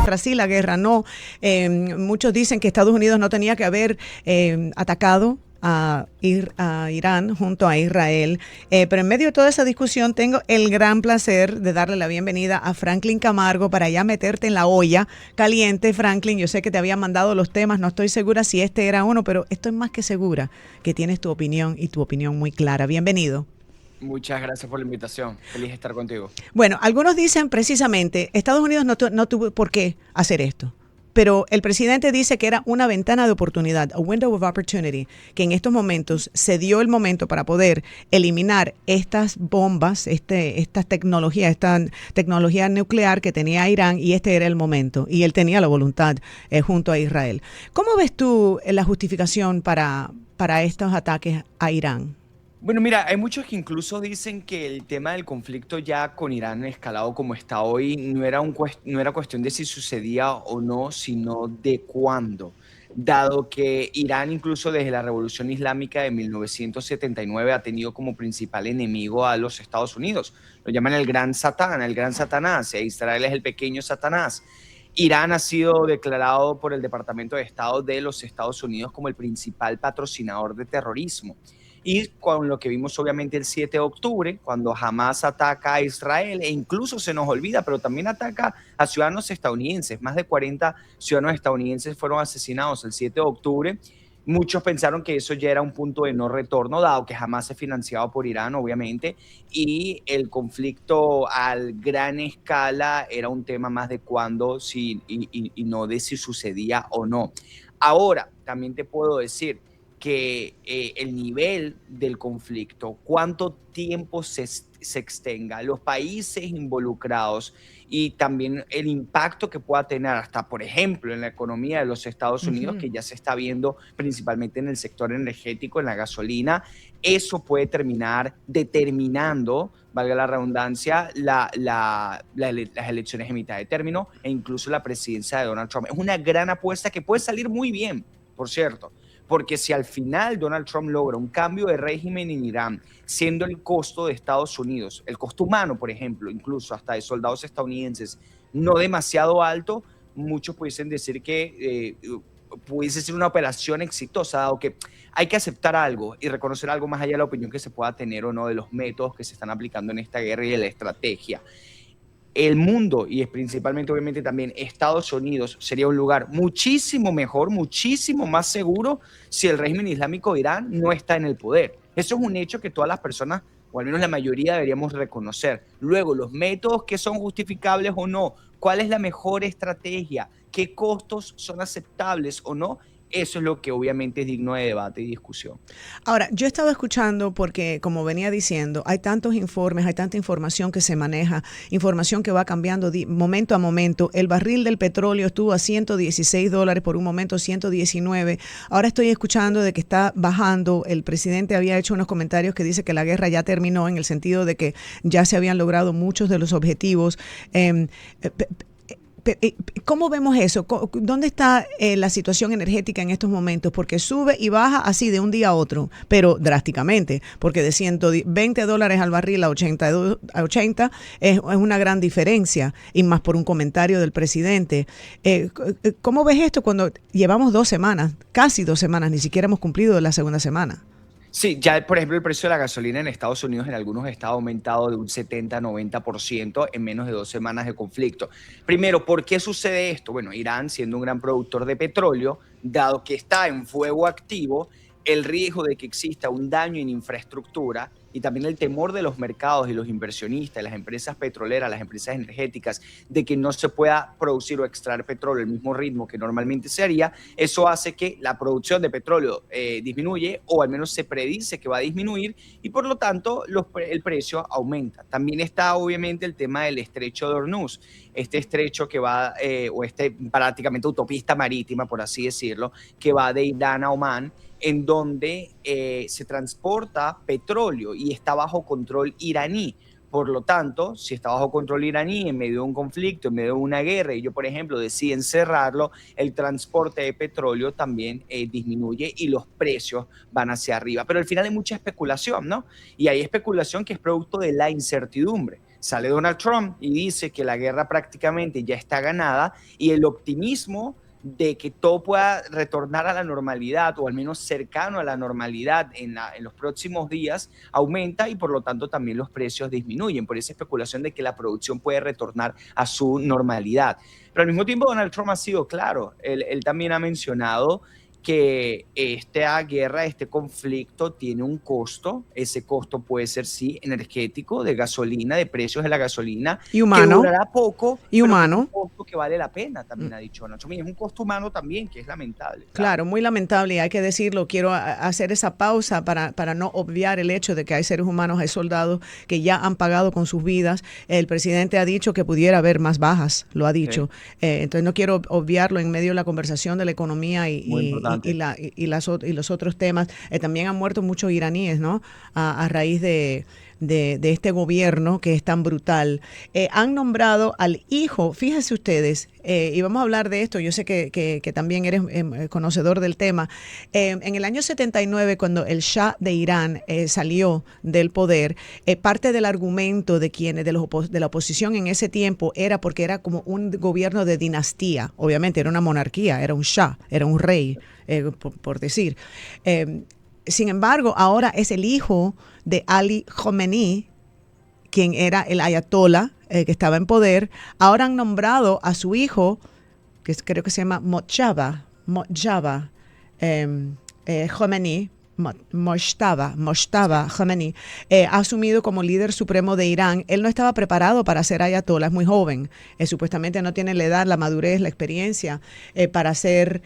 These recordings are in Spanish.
guerra sí, la guerra no. Muchos dicen que Estados Unidos no tenía que haber atacado a Irán junto a Israel. Pero en medio de toda esa discusión tengo el gran placer de darle la bienvenida a Franklin Camargo para ya meterte en la olla caliente. Franklin, yo sé que te había mandado los temas, no estoy segura si este era uno, pero estoy más que segura que tienes tu opinión y tu opinión muy clara. Bienvenido. Muchas gracias por la invitación. Feliz de estar contigo. Bueno, algunos dicen precisamente, Estados Unidos no tuvo por qué hacer esto. Pero el presidente dice que era una ventana de oportunidad, a window of opportunity, que en estos momentos se dio el momento para poder eliminar estas bombas, esta tecnología nuclear que tenía Irán, y este era el momento. Y él tenía la voluntad junto a Israel. ¿Cómo ves tú la justificación para estos ataques a Irán? Bueno, mira, hay muchos que incluso dicen que el tema del conflicto ya con Irán escalado como está hoy no era cuestión de si sucedía o no, sino de cuándo. Dado que Irán incluso desde la Revolución Islámica de 1979 ha tenido como principal enemigo a los Estados Unidos. Lo llaman el Gran Satán, el Gran Satanás, e Israel es el pequeño Satanás. Irán ha sido declarado por el Departamento de Estado de los Estados Unidos como el principal patrocinador de terrorismo. Y con lo que vimos obviamente el 7 de octubre, cuando Hamas ataca a Israel e incluso se nos olvida, pero también ataca a ciudadanos estadounidenses. Más de 40 ciudadanos estadounidenses fueron asesinados el 7 de octubre. Muchos pensaron que eso ya era un punto de no retorno, dado que Hamas es financiado por Irán, obviamente, y el conflicto a gran escala era un tema más de cuándo y no de si sucedía o no. Ahora, también te puedo decir que el nivel del conflicto, cuánto tiempo se extenga, los países involucrados y también el impacto que pueda tener hasta, por ejemplo, en la economía de los Estados Unidos, Ujú. que ya se está viendo principalmente en el sector energético, en la gasolina, eso puede terminar determinando, valga la redundancia, las elecciones en mitad de término e incluso la presidencia de Donald Trump. Es una gran apuesta que puede salir muy bien, por cierto. Porque si al final Donald Trump logra un cambio de régimen en Irán, siendo el costo de Estados Unidos, el costo humano, por ejemplo, incluso hasta de soldados estadounidenses, no demasiado alto, muchos pudiesen decir que pudiese ser una operación exitosa, dado que hay que aceptar algo y reconocer algo más allá de la opinión que se pueda tener o no de los métodos que se están aplicando en esta guerra y de la estrategia. El mundo y es principalmente obviamente también Estados Unidos sería un lugar muchísimo mejor, muchísimo más seguro si el régimen islámico de Irán no está en el poder. Eso es un hecho que todas las personas, o al menos la mayoría, deberíamos reconocer. Luego, los métodos que son justificables o no, cuál es la mejor estrategia, qué costos son aceptables o no, eso es lo que obviamente es digno de debate y discusión. Ahora, yo he estado escuchando porque, como venía diciendo, hay tantos informes, hay tanta información que se maneja, información que va cambiando momento a momento. El barril del petróleo estuvo a $116, por un momento 119. Ahora estoy escuchando de que está bajando. El presidente había hecho unos comentarios que dice que la guerra ya terminó, en el sentido de que ya se habían logrado muchos de los objetivos. Eh, ¿Cómo vemos eso? ¿Dónde está la situación energética en estos momentos? Porque sube y baja así de un día a otro, pero drásticamente, porque de $120 al barril a 80 es una gran diferencia, y más por un comentario del presidente. ¿Cómo ves esto cuando llevamos 2 semanas, casi 2 semanas, ni siquiera hemos cumplido la segunda semana? Sí, ya por ejemplo el precio de la gasolina en Estados Unidos en algunos estados ha aumentado de un 70-90% en menos de 2 semanas de conflicto. Primero, ¿por qué sucede esto? Bueno, Irán, siendo un gran productor de petróleo, dado que está en fuego activo, el riesgo de que exista un daño en infraestructura y también el temor de los mercados y los inversionistas, las empresas petroleras, las empresas energéticas, de que no se pueda producir o extraer petróleo al mismo ritmo que normalmente se haría, eso hace que la producción de petróleo disminuye, o al menos se predice que va a disminuir, y por lo tanto el precio aumenta. También está obviamente el tema del estrecho de Hormuz, este estrecho que va, o este prácticamente autopista marítima, por así decirlo, que va de Irán a Omán, en donde se transporta petróleo y está bajo control iraní. Por lo tanto, si está bajo control iraní en medio de un conflicto, en medio de una guerra, y yo, por ejemplo, deciden cerrarlo, el transporte de petróleo también disminuye y los precios van hacia arriba. Pero al final hay mucha especulación, ¿no? Y hay especulación que es producto de la incertidumbre. Sale Donald Trump y dice que la guerra prácticamente ya está ganada y el optimismo de que todo pueda retornar a la normalidad o al menos cercano a la normalidad en los próximos días aumenta y por lo tanto también los precios disminuyen por esa especulación de que la producción puede retornar a su normalidad. Pero al mismo tiempo Donald Trump ha sido claro, él también ha mencionado que esta guerra, este conflicto tiene un costo, ese costo puede ser sí energético, de gasolina, de precios de la gasolina, Y que humano, durará poco, y pero que es un humano. costo que vale la pena, también ha dicho Nacho. Es un costo humano también, que es lamentable, claro. Claro, muy lamentable y hay que decirlo. Quiero hacer esa pausa para no obviar el hecho de que hay seres humanos, hay soldados que ya han pagado con sus vidas. El presidente ha dicho que pudiera haber más bajas, lo ha dicho. Sí, Entonces no quiero obviarlo en medio de la conversación de la economía muy importante. y los otros temas. También han muerto muchos iraníes, ¿no? A raíz de este gobierno que es tan brutal. Han nombrado al hijo, fíjense ustedes, y vamos a hablar de esto, yo sé que también eres conocedor del tema. En el año 79, cuando el Shah de Irán salió del poder, parte del argumento de quienes, de la oposición en ese tiempo, era porque era como un gobierno de dinastía, obviamente era una monarquía, era un Shah, era un rey, por decir. Sin embargo, ahora es el hijo de Ali Khomeini, quien era el ayatollah que estaba en poder. Ahora han nombrado a su hijo, que creo que se llama Mojtaba Khomeini, Mojtaba Khomeini, ha asumido como líder supremo de Irán. Él no estaba preparado para ser ayatollah, es muy joven. Supuestamente no tiene la edad, la madurez, la experiencia para ser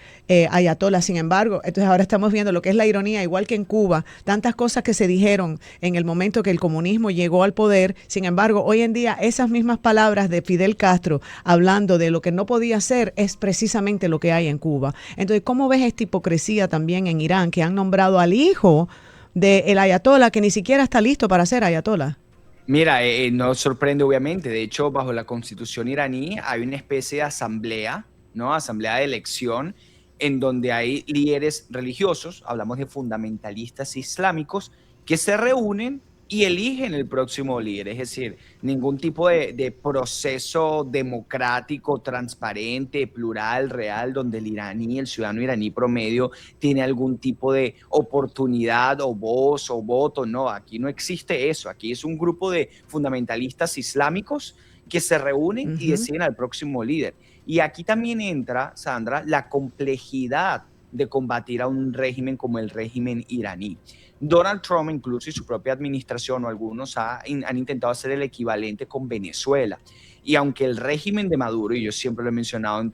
ayatollah. Sin embargo, entonces ahora estamos viendo lo que es la ironía, igual que en Cuba, tantas cosas que se dijeron en el momento que el comunismo llegó al poder. Sin embargo, hoy en día esas mismas palabras de Fidel Castro hablando de lo que no podía ser es precisamente lo que hay en Cuba. Entonces, ¿cómo ves esta hipocresía también en Irán, que han nombrado al hijo del ayatollah que ni siquiera está listo para ser ayatollah? Mira, no sorprende obviamente. De hecho, bajo la constitución iraní hay una especie de asamblea, ¿no? Asamblea de elección, en donde hay líderes religiosos, hablamos de fundamentalistas islámicos, que se reúnen y eligen el próximo líder. Es decir, ningún tipo de proceso democrático, transparente, plural, real, donde el iraní, el ciudadano iraní promedio, tiene algún tipo de oportunidad o voz o voto. No, aquí no existe eso. Aquí es un grupo de fundamentalistas islámicos que se reúnen y Ujú. deciden al próximo líder. Y aquí también entra, Sandra, la complejidad de combatir a un régimen como el régimen iraní. Donald Trump, incluso y su propia administración o algunos han intentado hacer el equivalente con Venezuela. Y aunque el régimen de Maduro, y yo siempre lo he mencionado en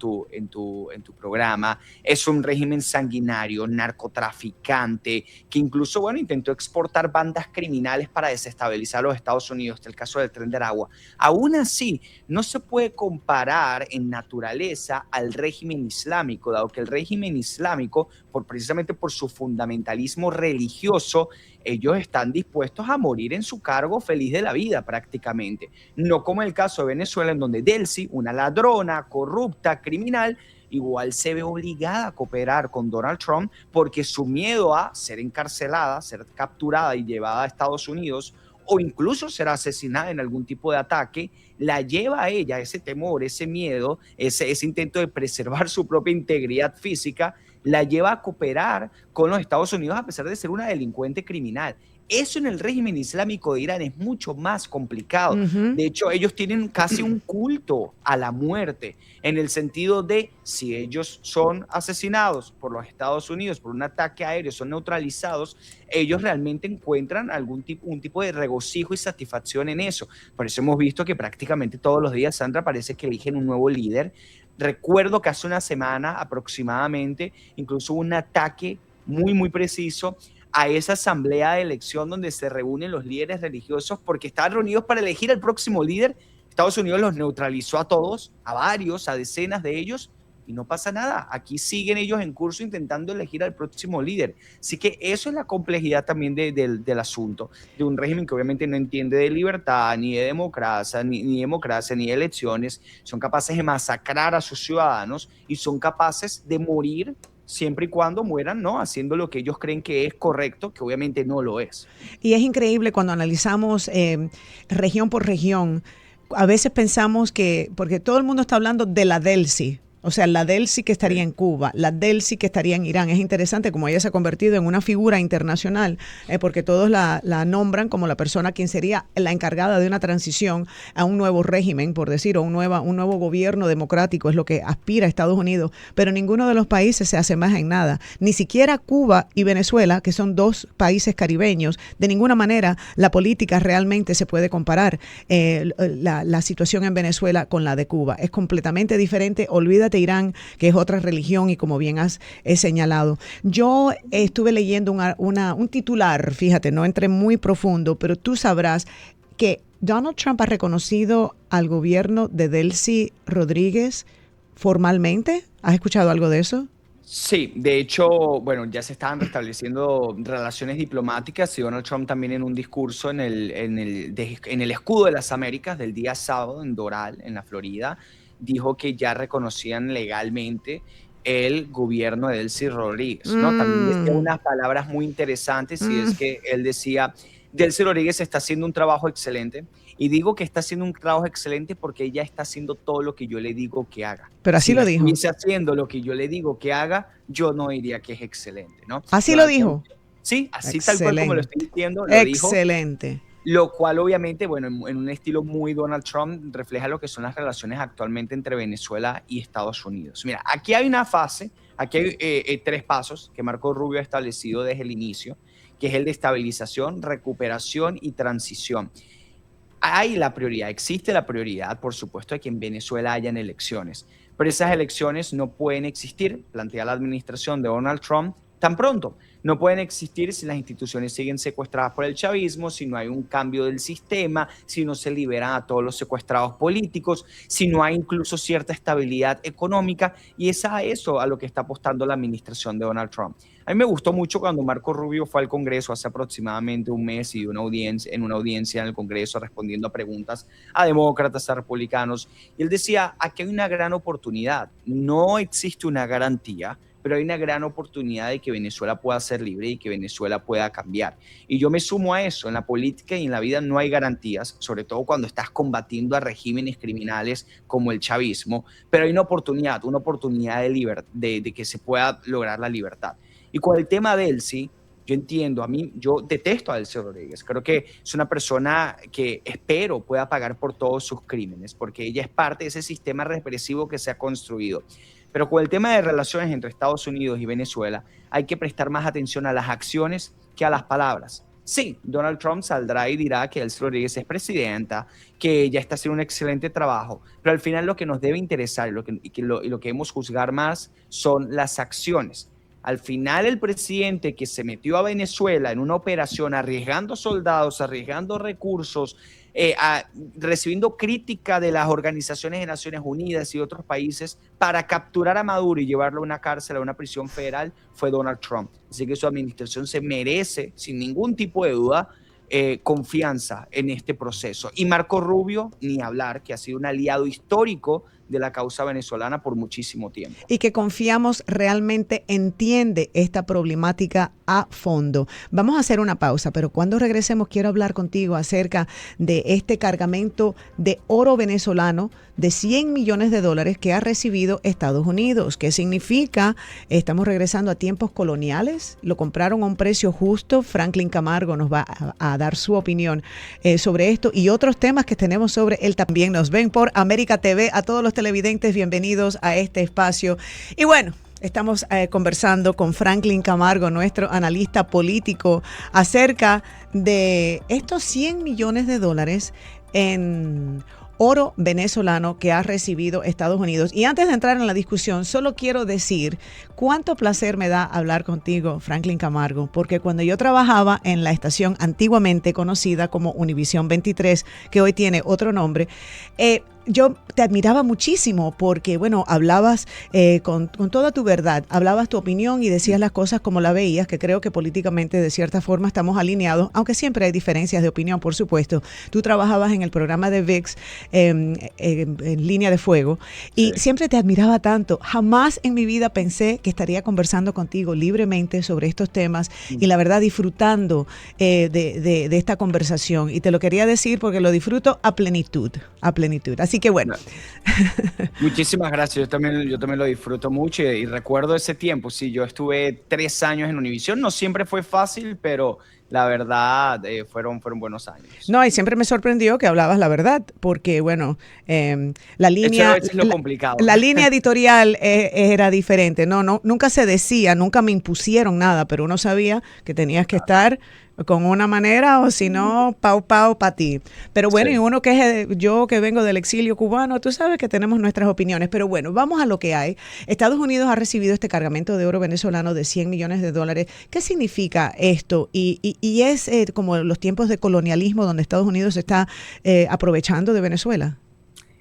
tu programa, es un régimen sanguinario, narcotraficante, que incluso, bueno, intentó exportar bandas criminales para desestabilizar a los Estados Unidos, el caso del Tren de Aragua. Aún así, no se puede comparar en naturaleza al régimen islámico, dado que el régimen islámico, precisamente por su fundamentalismo religioso, ellos están dispuestos a morir en su cargo feliz de la vida prácticamente. No como el caso de Venezuela, en donde Delcy, una ladrona, corrupta, criminal, igual se ve obligada a cooperar con Donald Trump porque su miedo a ser encarcelada, ser capturada y llevada a Estados Unidos o incluso ser asesinada en algún tipo de ataque, la lleva a ella ese temor, ese miedo, ese intento de preservar su propia integridad física, la lleva a cooperar con los Estados Unidos a pesar de ser una delincuente criminal. Eso en el régimen islámico de Irán es mucho más complicado. Ujú. De hecho, ellos tienen casi un culto a la muerte, en el sentido de si ellos son asesinados por los Estados Unidos por un ataque aéreo, son neutralizados, ellos realmente encuentran un tipo de regocijo y satisfacción en eso. Por eso hemos visto que prácticamente todos los días, Sandra, parece que eligen un nuevo líder. Recuerdo que hace una semana aproximadamente, incluso hubo un ataque muy, muy preciso a esa asamblea de elección donde se reúnen los líderes religiosos porque estaban reunidos para elegir al próximo líder. Estados Unidos los neutralizó a todos, a varios, a decenas de ellos, y no pasa nada. Aquí siguen ellos en curso intentando elegir al próximo líder. Así que eso es la complejidad también del asunto, de un régimen que obviamente no entiende de libertad, ni de democracia, ni de elecciones. Son capaces de masacrar a sus ciudadanos y son capaces de morir siempre y cuando mueran, ¿no?, haciendo lo que ellos creen que es correcto, que obviamente no lo es. Y es increíble cuando analizamos región por región. A veces pensamos que, porque todo el mundo está hablando de la Delcy, o sea, la Delcy que estaría en Cuba, la Delcy que estaría en Irán. Es interesante como ella se ha convertido en una figura internacional, porque todos la nombran como la persona quien sería la encargada de una transición a un nuevo régimen, por decir, o un nuevo gobierno democrático, es lo que aspira a Estados Unidos. Pero ninguno de los países se asemeja en nada. Ni siquiera Cuba y Venezuela, que son dos países caribeños, de ninguna manera la política realmente se puede comparar la situación en Venezuela con la de Cuba. Es completamente diferente. Olvídate Irán, que es otra religión y como bien has señalado. Yo estuve leyendo un titular, fíjate, no entré muy profundo, pero tú sabrás que Donald Trump ha reconocido al gobierno de Delcy Rodríguez formalmente. ¿Has escuchado algo de eso? Sí, de hecho, bueno, ya se estaban restableciendo relaciones diplomáticas y Donald Trump también en un discurso en el Escudo de las Américas del día sábado en Doral, en la Florida, dijo que ya reconocían legalmente el gobierno de Delcy Rodríguez, ¿no? También decía unas palabras muy interesantes y es que él decía, Delcy Rodríguez está haciendo un trabajo excelente y digo que está haciendo un trabajo excelente porque ella está haciendo todo lo que yo le digo que haga. Pero así Si lo no dijo. estuviese haciendo lo que yo le digo que haga, yo no diría que es excelente, ¿no? Así lo dijo. Sí, así Excelente. tal cual como lo estoy diciendo, lo dijo. Excelente. Lo cual obviamente, bueno, en un estilo muy Donald Trump, refleja lo que son las relaciones actualmente entre Venezuela y Estados Unidos. Mira, aquí hay una fase, aquí hay 3 pasos que Marco Rubio ha establecido desde el inicio, que es el de estabilización, recuperación y transición. Hay la prioridad, existe la prioridad, por supuesto, de que en Venezuela hayan elecciones, pero esas elecciones no pueden existir, plantea la administración de Donald Trump, tan pronto. No pueden existir si las instituciones siguen secuestradas por el chavismo, si no hay un cambio del sistema, si no se liberan a todos los secuestrados políticos, si no hay incluso cierta estabilidad económica, y es a eso a lo que está apostando la administración de Donald Trump. A mí me gustó mucho cuando Marco Rubio fue al Congreso hace aproximadamente un mes y en una audiencia en el Congreso respondiendo a preguntas a demócratas, a republicanos, y él decía, aquí hay una gran oportunidad, no existe una garantía, pero hay una gran oportunidad de que Venezuela pueda ser libre y que Venezuela pueda cambiar. Y yo me sumo a eso, en la política y en la vida no hay garantías, sobre todo cuando estás combatiendo a regímenes criminales como el chavismo, pero hay una oportunidad de que se pueda lograr la libertad. Y con el tema de Delcy, yo entiendo, yo detesto a Delcy Rodríguez, creo que es una persona que espero pueda pagar por todos sus crímenes, porque ella es parte de ese sistema represivo que se ha construido. Pero con el tema de relaciones entre Estados Unidos y Venezuela, hay que prestar más atención a las acciones que a las palabras. Sí, Donald Trump saldrá y dirá que Delcy Rodríguez es presidenta, que ella está haciendo un excelente trabajo, pero al final lo que nos debe interesar y lo que debemos juzgar más son las acciones. Al final el presidente que se metió a Venezuela en una operación arriesgando soldados, arriesgando recursos, recibiendo crítica de las organizaciones de Naciones Unidas y otros países para capturar a Maduro y llevarlo a una cárcel, a una prisión federal, fue Donald Trump. Así que su administración se merece, sin ningún tipo de duda, confianza en este proceso. Y Marco Rubio, ni hablar, que ha sido un aliado histórico de la causa venezolana por muchísimo tiempo. Y que confiamos realmente entiende esta problemática a fondo. Vamos a hacer una pausa, pero cuando regresemos quiero hablar contigo acerca de este cargamento de oro venezolano de $100 millones que ha recibido Estados Unidos. ¿Qué significa? Estamos regresando a tiempos coloniales. ¿Lo compraron a un precio justo? Franklin Camargo nos va a dar su opinión sobre esto y otros temas que tenemos sobre él también. Nos ven por América TV. A todos los televidentes, bienvenidos a este espacio. Y bueno, estamos conversando con Franklin Camargo, nuestro analista político, acerca de estos $100 millones en oro venezolano que ha recibido Estados Unidos. Y antes de entrar en la discusión, solo quiero decir cuánto placer me da hablar contigo, Franklin Camargo, porque cuando yo trabajaba en la estación antiguamente conocida como Univisión 23, que hoy tiene otro nombre, yo te admiraba muchísimo porque, bueno, hablabas con toda tu verdad, hablabas tu opinión y decías las cosas como la veías, que creo que políticamente de cierta forma estamos alineados, aunque siempre hay diferencias de opinión, por supuesto. Tú trabajabas en el programa de VIX en Línea de Fuego y Sí. siempre te admiraba tanto. Jamás en mi vida pensé que estaría conversando contigo libremente sobre estos temas y la verdad disfrutando de esta conversación. Y te lo quería decir porque lo disfruto a plenitud, a plenitud. Así que bueno. No, muchísimas gracias, yo también lo disfruto mucho y recuerdo ese tiempo, sí, yo estuve 3 años en Univision, no siempre fue fácil, pero la verdad fueron buenos años. No, y siempre me sorprendió que hablabas la verdad, porque bueno, la Eso a línea, veces es lo complicado. la línea editorial era diferente. No, no, nunca se decía, nunca me impusieron nada, pero uno sabía que tenías que estar con una manera o si no, pau pau para ti. Pero bueno, y Sí. uno que es yo que vengo del exilio cubano, tú sabes que tenemos nuestras opiniones. Pero bueno, vamos a lo que hay. Estados Unidos ha recibido este cargamento de oro venezolano de $100 millones. ¿Qué significa esto? Y es como los tiempos de colonialismo donde Estados Unidos se está aprovechando de Venezuela.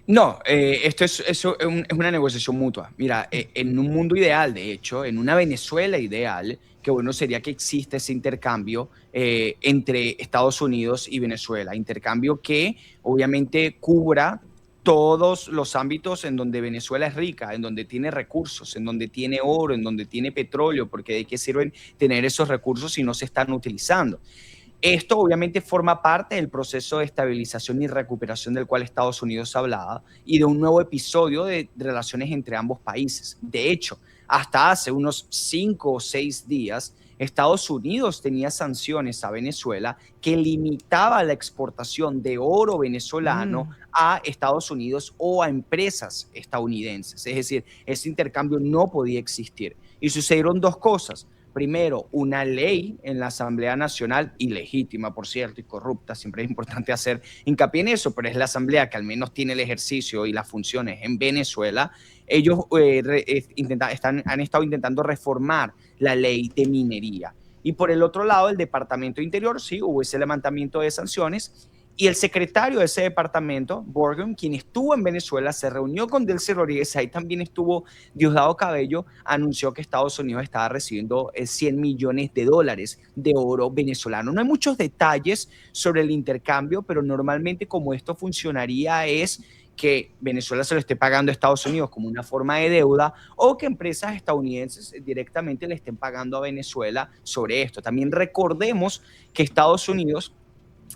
No, es una negociación mutua. Mira, en un mundo ideal, de hecho, en una Venezuela ideal, que bueno sería que exista ese intercambio entre Estados Unidos y Venezuela, intercambio que obviamente cubra todos los ámbitos en donde Venezuela es rica, en donde tiene recursos, en donde tiene oro, en donde tiene petróleo, porque de qué sirven tener esos recursos si no se están utilizando. Esto obviamente forma parte del proceso de estabilización y recuperación del cual Estados Unidos hablaba y de un nuevo episodio de relaciones entre ambos países. De hecho, hasta hace unos 5 o 6 días, Estados Unidos tenía sanciones a Venezuela que limitaba la exportación de oro venezolano Mm. a Estados Unidos o a empresas estadounidenses. Es decir, ese intercambio no podía existir. Y sucedieron dos cosas. Primero, una ley en la Asamblea Nacional, ilegítima, por cierto, y corrupta, siempre es importante hacer hincapié en eso, pero es la Asamblea que al menos tiene el ejercicio y las funciones en Venezuela. Ellos han estado intentando reformar la ley de minería. Y por el otro lado, el Departamento de Interior, sí, hubo ese levantamiento de sanciones. Y el secretario de ese departamento, Borgen, quien estuvo en Venezuela, se reunió con Delcy Rodríguez, ahí también estuvo Diosdado Cabello, anunció que Estados Unidos estaba recibiendo $100 millones de oro venezolano. No hay muchos detalles sobre el intercambio, pero normalmente como esto funcionaría es que Venezuela se lo esté pagando a Estados Unidos como una forma de deuda o que empresas estadounidenses directamente le estén pagando a Venezuela sobre esto. También recordemos que Estados Unidos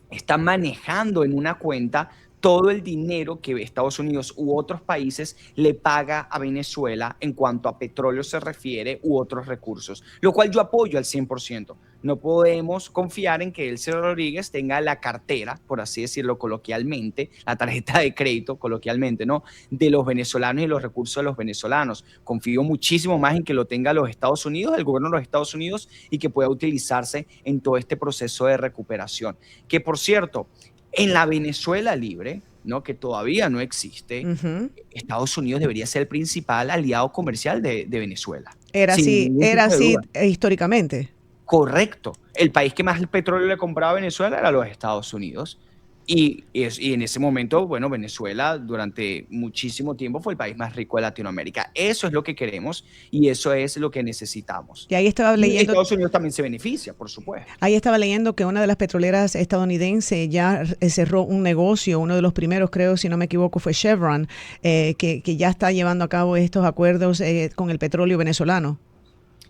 está manejando en una cuenta todo el dinero que Estados Unidos u otros países le paga a Venezuela en cuanto a petróleo se refiere u otros recursos, lo cual yo apoyo al 100%. No podemos confiar en que Elsie Rodríguez tenga la cartera, por así decirlo coloquialmente, la tarjeta de crédito coloquialmente, ¿no? De los venezolanos y los recursos de los venezolanos. Confío muchísimo más en que lo tenga los Estados Unidos, el gobierno de los Estados Unidos, y que pueda utilizarse en todo este proceso de recuperación. Que por cierto, en la Venezuela libre, ¿no? Que todavía no existe, Ujú. Estados Unidos debería ser el principal aliado comercial de Venezuela, sin ningún Era tipo de así duda. históricamente. Correcto. El país que más el petróleo le compraba a Venezuela era los Estados Unidos. Y en ese momento, bueno, Venezuela durante muchísimo tiempo fue el país más rico de Latinoamérica. Eso es lo que queremos y eso es lo que necesitamos. Y Y Estados Unidos también se beneficia, por supuesto. ahí estaba leyendo que una de las petroleras estadounidenses ya cerró un negocio, uno de los primeros, creo, si no me equivoco, fue Chevron, que ya está llevando a cabo estos acuerdos con el petróleo venezolano.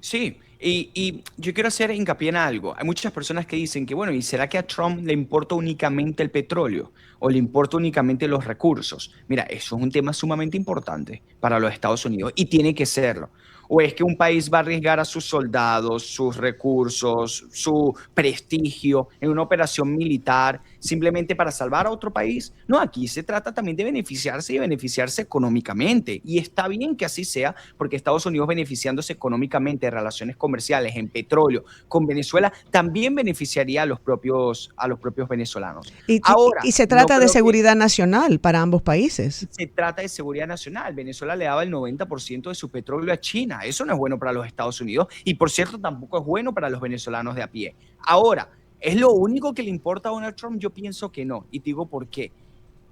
Sí, y yo quiero hacer hincapié en algo. Hay muchas personas que dicen que, bueno, ¿y será que a Trump le importa únicamente el petróleo o le importa únicamente los recursos? Mira, eso es un tema sumamente importante para los Estados Unidos y tiene que serlo. ¿O es que un país va a arriesgar a sus soldados, sus recursos, su prestigio en una operación militar simplemente para salvar a otro país? No, aquí se trata también de beneficiarse y beneficiarse económicamente. Y está bien que así sea, porque Estados Unidos beneficiándose económicamente de relaciones comerciales en petróleo con Venezuela también beneficiaría a los propios venezolanos. Ahora, Y se no trata de creo que seguridad nacional para ambos países. se trata de seguridad nacional. Venezuela le daba el 90% de su petróleo a China. Eso no es bueno para los Estados Unidos y, por cierto, tampoco es bueno para los venezolanos de a pie. Ahora, ¿es lo único que le importa a Donald Trump? Yo pienso que no y te digo por qué.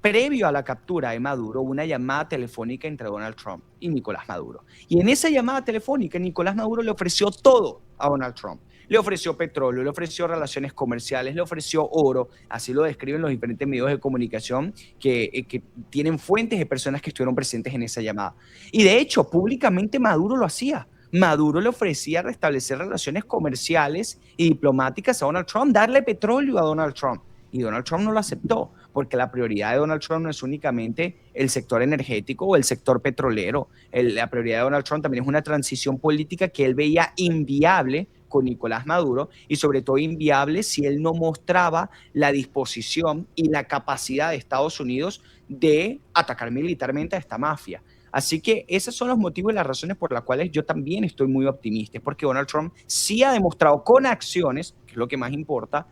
previo a la captura de Maduro, una llamada telefónica entre Donald Trump y Nicolás Maduro. Y en esa llamada telefónica, Nicolás Maduro le ofreció todo a Donald Trump. Le ofreció petróleo, le ofreció relaciones comerciales, le ofreció oro. Así lo describen los diferentes medios de comunicación que tienen fuentes de personas que estuvieron presentes en esa llamada. Y de hecho, públicamente Maduro lo hacía. Maduro le ofrecía restablecer relaciones comerciales y diplomáticas a Donald Trump, darle petróleo a Donald Trump. Y Donald Trump no lo aceptó, porque la prioridad de Donald Trump no es únicamente el sector energético o el sector petrolero. La prioridad de Donald Trump también es una transición política que él veía inviable con Nicolás Maduro, y sobre todo inviable si él no mostraba la disposición y la capacidad de Estados Unidos de atacar militarmente a esta mafia. Así que esos son los motivos y las razones por las cuales yo también estoy muy optimista, porque Donald Trump sí ha demostrado con acciones, que es lo que más importa,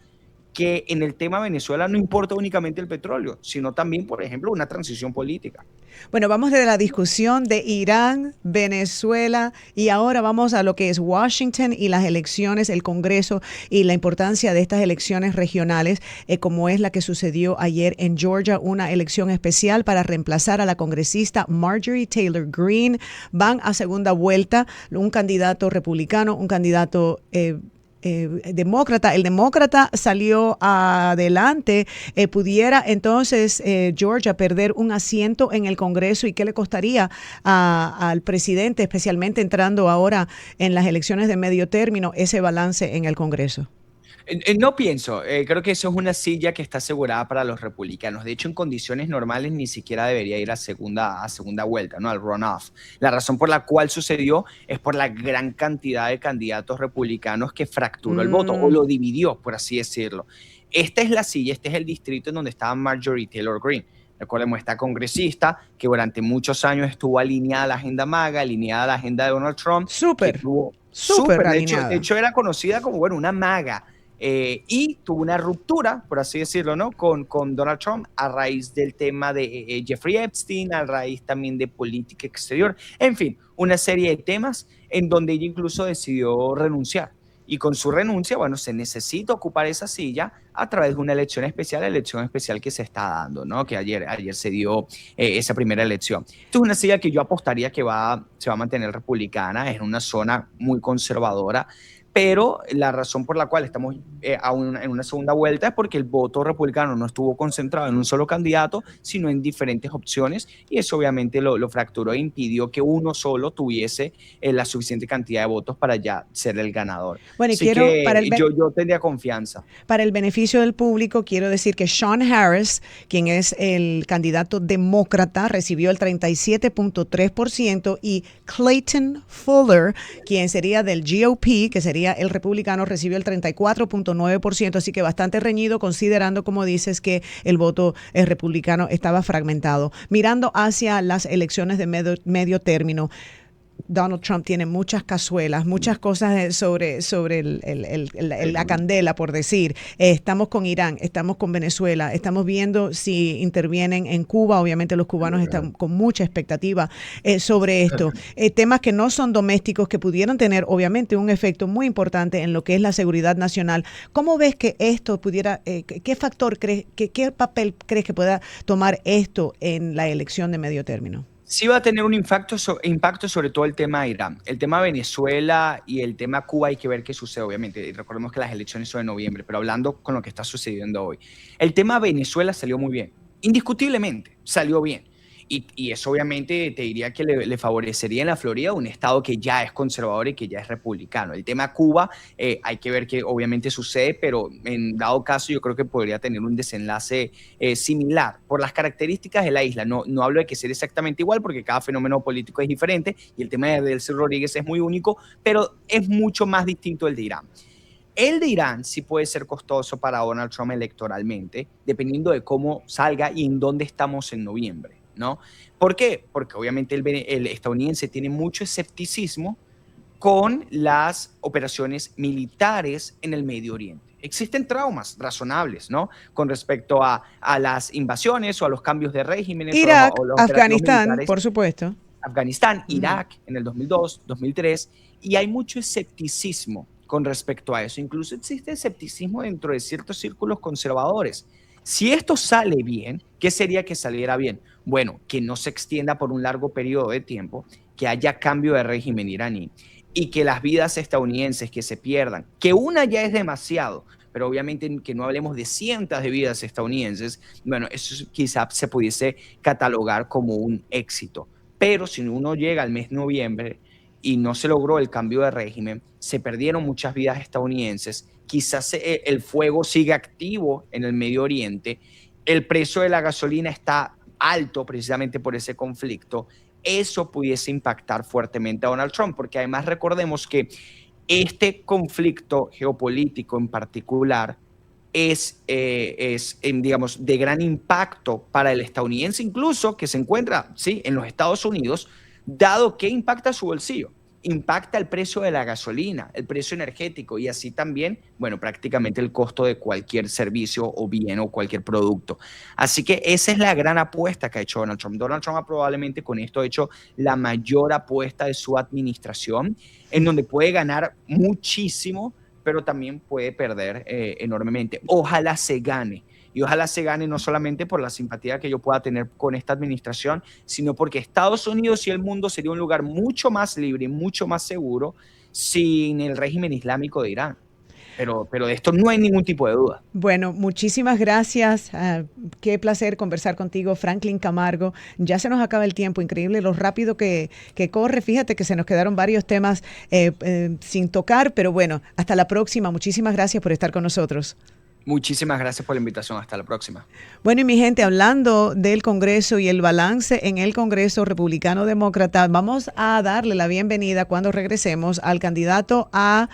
que en el tema Venezuela no importa únicamente el petróleo, sino también, por ejemplo, una transición política. Bueno, vamos de la discusión de Irán, Venezuela, y ahora vamos a lo que es Washington y las elecciones, el Congreso y la importancia de estas elecciones regionales, como es la que sucedió ayer en Georgia, una elección especial para reemplazar a la congresista Marjorie Taylor Greene. Van a segunda vuelta un candidato republicano, un candidato demócrata. El demócrata salió adelante. ¿Pudiera entonces Georgia perder un asiento en el Congreso? ¿Y qué le costaría al presidente, especialmente entrando ahora en las elecciones de medio término, ese balance en el Congreso? No pienso, creo que eso es una silla que está asegurada para los republicanos. De hecho, en condiciones normales ni siquiera debería ir a segunda vuelta, ¿no? Al runoff. La razón por la cual sucedió es por la gran cantidad de candidatos republicanos que fracturó el voto o lo dividió, por así decirlo. Esta es la silla, este es el distrito en donde estaba Marjorie Taylor Greene. Recordemos, esta congresista que durante muchos años estuvo alineada a la agenda MAGA, alineada a la agenda de Donald Trump. Súper alineada. De hecho, era conocida como, bueno, una MAGA. Y tuvo una ruptura, por así decirlo, ¿no? con Donald Trump a raíz del tema de Jeffrey Epstein, a raíz también de política exterior, en fin, una serie de temas en donde ella incluso decidió renunciar. Y con su renuncia, bueno, se necesita ocupar esa silla a través de una elección especial que se está dando, ¿no? Que ayer se dio esa primera elección. Esto es una silla que yo apostaría que se va a mantener republicana, es una zona muy conservadora, pero la razón por la cual estamos aún en una segunda vuelta es porque el voto republicano no estuvo concentrado en un solo candidato, sino en diferentes opciones, y eso obviamente lo fracturó e impidió que uno solo tuviese la suficiente cantidad de votos para ya ser el ganador. Bueno, y así que yo tendría confianza. Para el beneficio del público, quiero decir que Sean Harris, quien es el candidato demócrata, recibió el 37.3%, y Clayton Fuller, quien sería del GOP, que sería el republicano, recibió el 34.9%, así que bastante reñido, considerando, como dices, que el voto republicano estaba fragmentado. Mirando hacia las elecciones de medio término, Donald Trump tiene muchas cazuelas, muchas cosas sobre la candela, por decir. Estamos con Irán, estamos con Venezuela, estamos viendo si intervienen en Cuba. Obviamente los cubanos están con mucha expectativa sobre esto. Temas que no son domésticos, que pudieran tener obviamente un efecto muy importante en lo que es la seguridad nacional. ¿Cómo ves que esto pudiera, qué factor crees, qué papel crees que pueda tomar esto en la elección de medio término? Sí va a tener un impacto sobre todo el tema de Irán. El tema de Venezuela y el tema Cuba hay que ver qué sucede, obviamente. Y recordemos que las elecciones son en noviembre, pero hablando con lo que está sucediendo hoy. El tema de Venezuela salió muy bien. Indiscutiblemente salió bien. Y eso obviamente te diría que le favorecería en la Florida, un estado que ya es conservador y que ya es republicano. El tema Cuba, hay que ver qué obviamente sucede, pero en dado caso yo creo que podría tener un desenlace similar por las características de la isla. No hablo de que sea exactamente igual, porque cada fenómeno político es diferente y el tema de Delcy Rodríguez es muy único, pero es mucho más distinto el de Irán. El de Irán sí puede ser costoso para Donald Trump electoralmente, dependiendo de cómo salga y en dónde estamos en noviembre, ¿no? ¿Por qué? Porque obviamente el estadounidense tiene mucho escepticismo con las operaciones militares en el Medio Oriente. Existen traumas razonables, ¿no? Con respecto a las invasiones o a los cambios de regímenes. Irak, o los Afganistán, por supuesto. Afganistán, Irak en el 2002, 2003, y hay mucho escepticismo con respecto a eso. Incluso existe escepticismo dentro de ciertos círculos conservadores. Si esto sale bien, ¿qué sería que saliera bien? Bueno, que no se extienda por un largo periodo de tiempo, que haya cambio de régimen iraní y que las vidas estadounidenses que se pierdan, que una ya es demasiado, pero obviamente que no hablemos de cientos de vidas estadounidenses, bueno, eso quizás se pudiese catalogar como un éxito. Pero si uno llega al mes de noviembre y no se logró el cambio de régimen, se perdieron muchas vidas estadounidenses, quizás el fuego sigue activo en el Medio Oriente, el precio de la gasolina está alto precisamente por ese conflicto, eso pudiese impactar fuertemente a Donald Trump, porque además recordemos que este conflicto geopolítico en particular digamos, de gran impacto para el estadounidense incluso que se encuentra, sí, en los Estados Unidos, dado que impacta su bolsillo, impacta el precio de la gasolina, el precio energético y así también, bueno, prácticamente el costo de cualquier servicio o bien o cualquier producto. Así que esa es la gran apuesta que ha hecho Donald Trump. Donald Trump ha probablemente con esto hecho la mayor apuesta de su administración, en donde puede ganar muchísimo, pero también puede perder enormemente. Ojalá se gane. Y ojalá se gane no solamente por la simpatía que yo pueda tener con esta administración, sino porque Estados Unidos y el mundo sería un lugar mucho más libre y mucho más seguro sin el régimen islámico de Irán. Pero de esto no hay ningún tipo de duda. Bueno, muchísimas gracias. Qué placer conversar contigo, Franklin Camargo. Ya se nos acaba el tiempo, increíble lo rápido que corre. Fíjate que se nos quedaron varios temas sin tocar, pero bueno, hasta la próxima. Muchísimas gracias por estar con nosotros. Muchísimas gracias por la invitación. Hasta la próxima. Bueno, y mi gente, hablando del Congreso y el balance en el Congreso republicano-demócrata, vamos a darle la bienvenida cuando regresemos al candidato a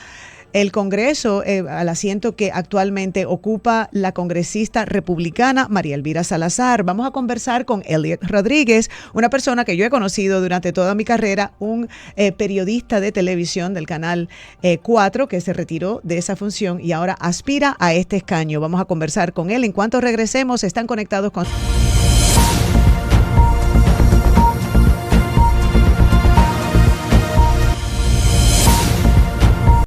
el Congreso, al asiento que actualmente ocupa la congresista republicana María Elvira Salazar. Vamos a conversar con Elliot Rodríguez, una persona que yo he conocido durante toda mi carrera, un periodista de televisión del canal 4 que se retiró de esa función y ahora aspira a este escaño. Vamos a conversar con él. En cuanto regresemos, están conectados con...